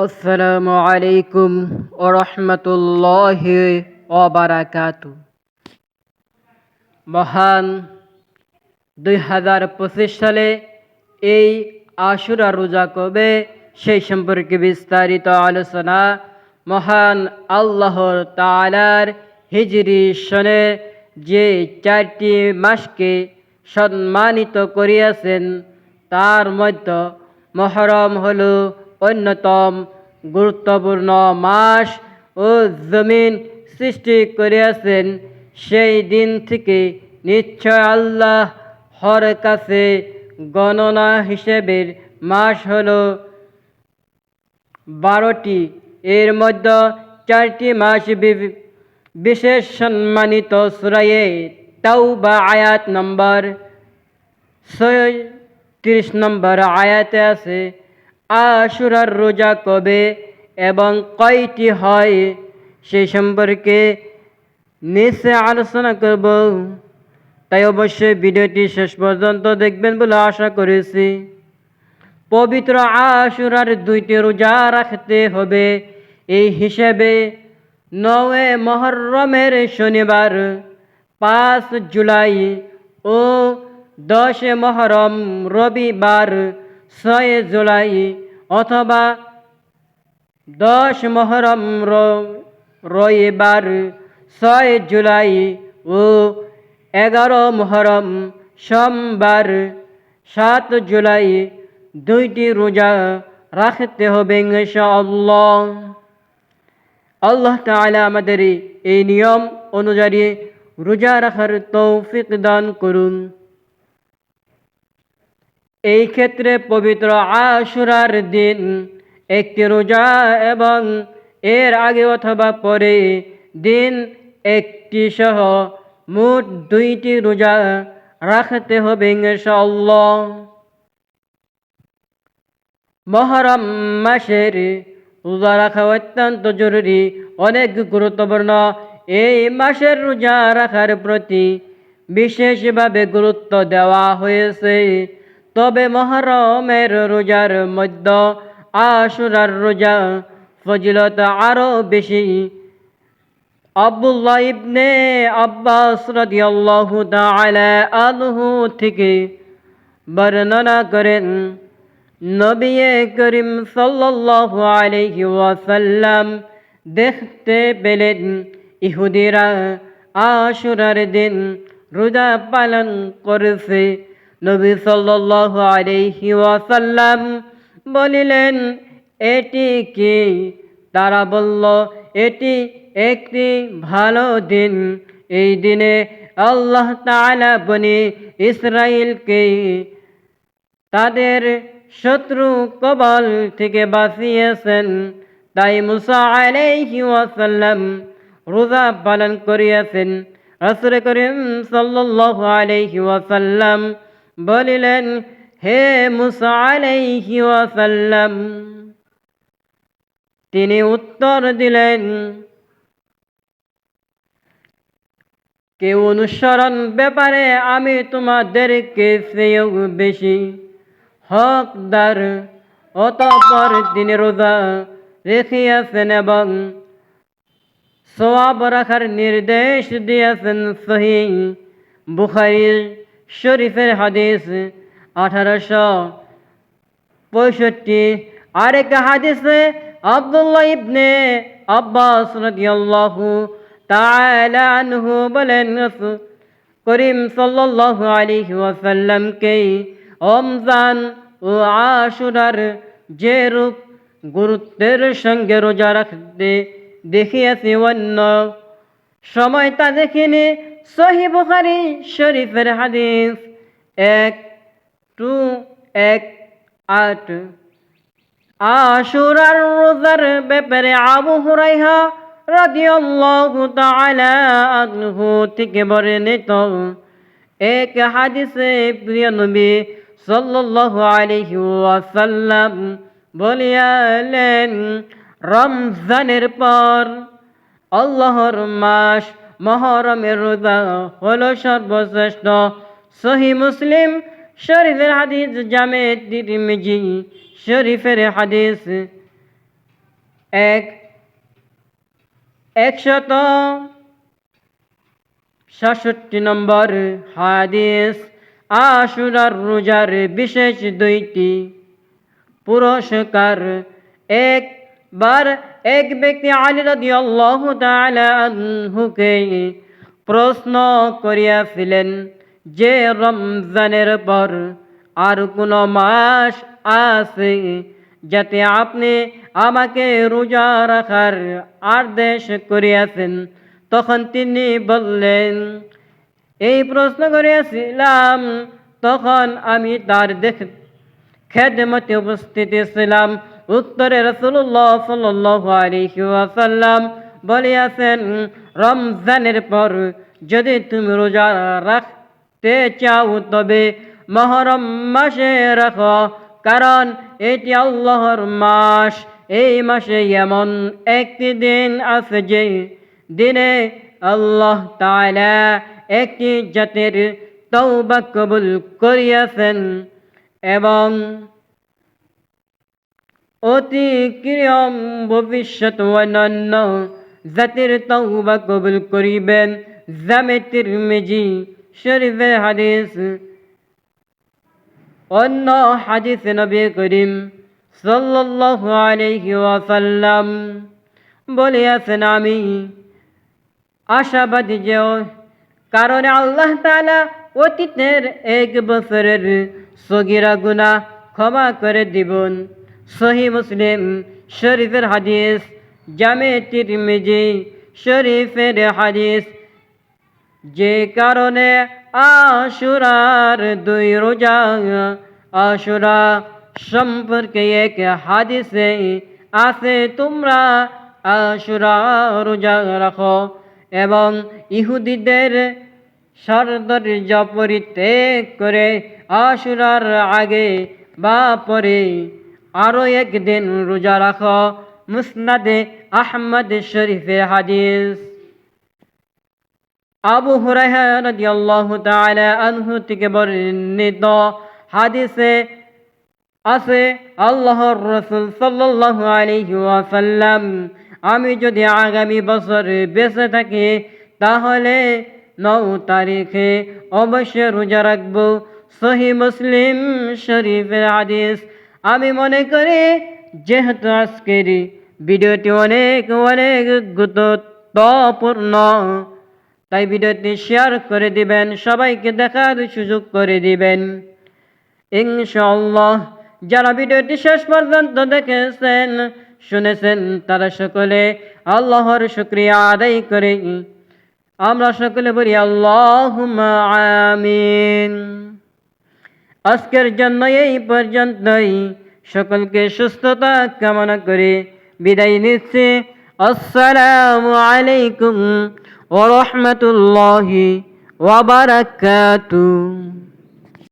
আসসালামু আলাইকুম ওয়া রাহমাতুল্লাহি ওয়া বারাকাতু। মহান 2025 সালে এই আশুরা রোজা কবে সেই সম্পর্কে বিস্তারিত আলোচনা মহান আল্লাহর তাআলার হিজরি সনে যে 4টি মাসকে সম্মানিত করিয়াছেন তার মধ্যে মুহররম হলো অন্যতম গুরুত্বপূর্ণ মাস ও জমিন সৃষ্টি করিয়াছেন সেই দিন থেকে নিশ্চয় আল্লাহ হর কাছে গণনা হিসেবের মাস হলো 12টি। এর মধ্যে 4টি মাস বিশেষ সম্মানিত। সূরা তাওবা আয়াত নম্বর 36 নম্বর আয়াতে আছে আশুরার রোজা কবে এবং কয়টি হয় সেই সম্পর্কে নিচে আলোচনা করব, তাই অবশ্যই ভিডিওটি শেষ পর্যন্ত দেখবেন বলে আশা করেছি। পবিত্র আশুরার 2টি রোজা রাখতে হবে। এই হিসেবে 9 মুহররমের শনিবার 5 জুলাই ও 10 মুহররম রবিবার 6 জুলাই অথবা 10 মুহররম রবিবার 6 জুলাই ও 11 মুহররম সোমবার 7 জুলাই 2টি রোজা রাখতে হবে ইনশাআল্লাহ। আল্লাহ তাআলা আমাদের এই নিয়ম অনুযায়ী রোজা রাখার তৌফিক দান করুন। এই ক্ষেত্রে পবিত্র আশুরার দিন একটি রোজা এবং এর আগে অথবা পরে দিন একটি সহ মোট 2টি রোজা রাখতে হবে ইনশাআল্লাহ। মুহররম মাসের রোজা রাখা অত্যন্ত জরুরি, অনেক গুরুত্বপূর্ণ। এই মাসের রোজা রাখার প্রতি বিশেষভাবে গুরুত্ব দেওয়া হয়েছে। তবে মুহররমের রোজার মধ্যে আশুরার রোজা ফজিলত আরো বেশি। আব্দুল্লাহ ইবনে আব্বাস রাদিয়াল্লাহু তাআলা আনহু থেকে বর্ণনা করেন নবী করিম সাল্লাল্লাহু আলাইহি ওয়াসাল্লাম দেখতে পেলেন ইহুদিরা আশুরার দিন রোজা পালন করেছে। নবী সাল্লাল্লাহু আলাইহি ওয়াসাল্লাম বলিলেন, এটি কি? তারা বলল, এটি একটি ভালো দিন। এই দিনে আল্লাহ তাআলা বনি ইসরাইলকে তাদের শত্রু কবল থেকে বাঁচিয়েছেন। তাই মুসা আলাইহি ওয়াসাল্লাম রোজা পালন করিয়াছেন। রাসূল করিম সাল্লাল্লাহু আলাইহি ওয়াসাল্লাম বলিলেন, হে মুসা আলাইহি ওয়াসাল্লাম। তিনি উত্তর দিলেন, কেউ অনুসরণ ব্যাপারে আমি তোমাদেরকে চেয়েও বেশি হকদার। অতঃপর তিনি রোজা রেখিয়াছেন এবং সওয়াব রাখার নির্দেশ দিয়েছেন। সহিহ বুখারী শরীফের হাদিস 1865। আরেক হাদিসে আব্দুল্লাহ ইবনে আব্বাস রাদিয়াল্লাহু তাআলা আনহু বলেন, রাসূল করিম সাল্লাল্লাহু আলাইহি ওয়াসাল্লামকে রমজান ও আশুরার যে রূপ গুরুত্বের সঙ্গে রোজা রাখতে দেখিয়াছি অন্য সময় তা দেখিনি। সহিহ বুখারী শরীফের হাদিস 1218। আশুরার রোজার ব্যাপারে আবু হুরায়রা রাদিয়াল্লাহু তাআলা আনহু থেকে বর্ণিত এক হাদিসে প্রিয় নবী সাল্লাল্লাহু আলাইহি ওয়াসাল্লাম বলিলেন, রমজানের পর আল্লাহর মাস মুহররমের রোজা হলো সর্বশ্রেষ্ঠ। সহিহ মুসলিম শরীফের হাদিস, জামে তিরমিজি শরীফের হাদিস 167 নম্বর হাদিস। আশুরার রোজার বিশেষ 2টি পুরস্কার। একবার এক ব্যক্তি আলী রাদিয়াল্লাহু তাআলা আনহুকে প্রশ্ন করিয়াছিলেন যে রমজানের পর আর কোন মাস আছে যাতে আপনি আমাকে রোজা রাখার আদেশ করিয়াছেন? তখন তিনি বললেন, এই প্রশ্ন করিয়াছিলাম, তখন আমি তার খেদমতে উপস্থিত ছিলাম। উত্তরে রাসূলুল্লাহ সাল্লাল্লাহু আলাইহি ওয়াসাল্লাম বলিয়াছেন, রমজানের পর যদি তুমি রোজা রাখতে চাও তবে মুহররম মাসে রাখো, কারণ এটি আল্লাহর মাস। এই মাসে এমন একটি দিন আছে যে দিনে আল্লাহ তাআলা একটি জাতির তওবা কবুল করিয়াছেন এবং অতি কিয়ম ভবিষ্যৎ অন্যান্য জাতির তওবা কবুল করিবেন। জামে তিরমিজি শরীফের হাদিস। অন্য হাদিসে নবী করিম সাল্লাল্লাহু আলাইহি ওয়াসাল্লাম বলিয়াছেন, আমি আশাবাদী যে কারণে আল্লাহ তাআলা অতীতের 1 বছরের সগীরা গুনাহ ক্ষমা করে দিবেন। সহিহ মুসলিম শরীফের হাদিস, জামে তিরমিজি শরীফের হাদিস। যে কারণে আশুরার 2 রোজা। আশুরা সম্পর্কে এক হাদিসে আছে, তোমরা আশুরা রোজা রাখো এবং ইহুদিদের সৌন্দর্য পরিত্যাগ করে আশুরার আগে বা পরে আরো একদিন রোজা রাখো। মুসনাদে আহমদ শরীফের হাদিস। আবু হুরায়রা রাদিয়াল্লাহু তাআলা আনহু থেকে বর্ণিত হাদিসে আছে, আল্লাহর রাসূল সাল্লাল্লাহু আলাইহি ওয়াসাল্লাম, আমি যদি আগামী বছর বেঁচে থাকি তাহলে 9 তারিখে অবশ্যই রোজা রাখব। সহিহ মুসলিম শরীফের হাদিস। আমি মনে করি যেহেতু আজকের ভিডিওটি অনেক গুরুত্বপূর্ণ, তাই ভিডিওটি শেয়ার করে দিবেন, সবাইকে দেখার সুযোগ করে দিবেন ইনশাআল্লাহ। যারা ভিডিওটি শেষ পর্যন্ত দেখেছেন শুনেছেন তারা সকলে আল্লাহর শুকরিয়া আদায় করে আমরা সকলে বলি আল্লাহুম্মা আমিন। আজকের জন্য এই পর্যন্তই। সকলকে সুস্থতা কামনা করে বিদায় নিচ্ছি। আসসালামু আলাইকুম ওয়া রাহমাতুল্লাহি ওয়া বারাকাতুহু।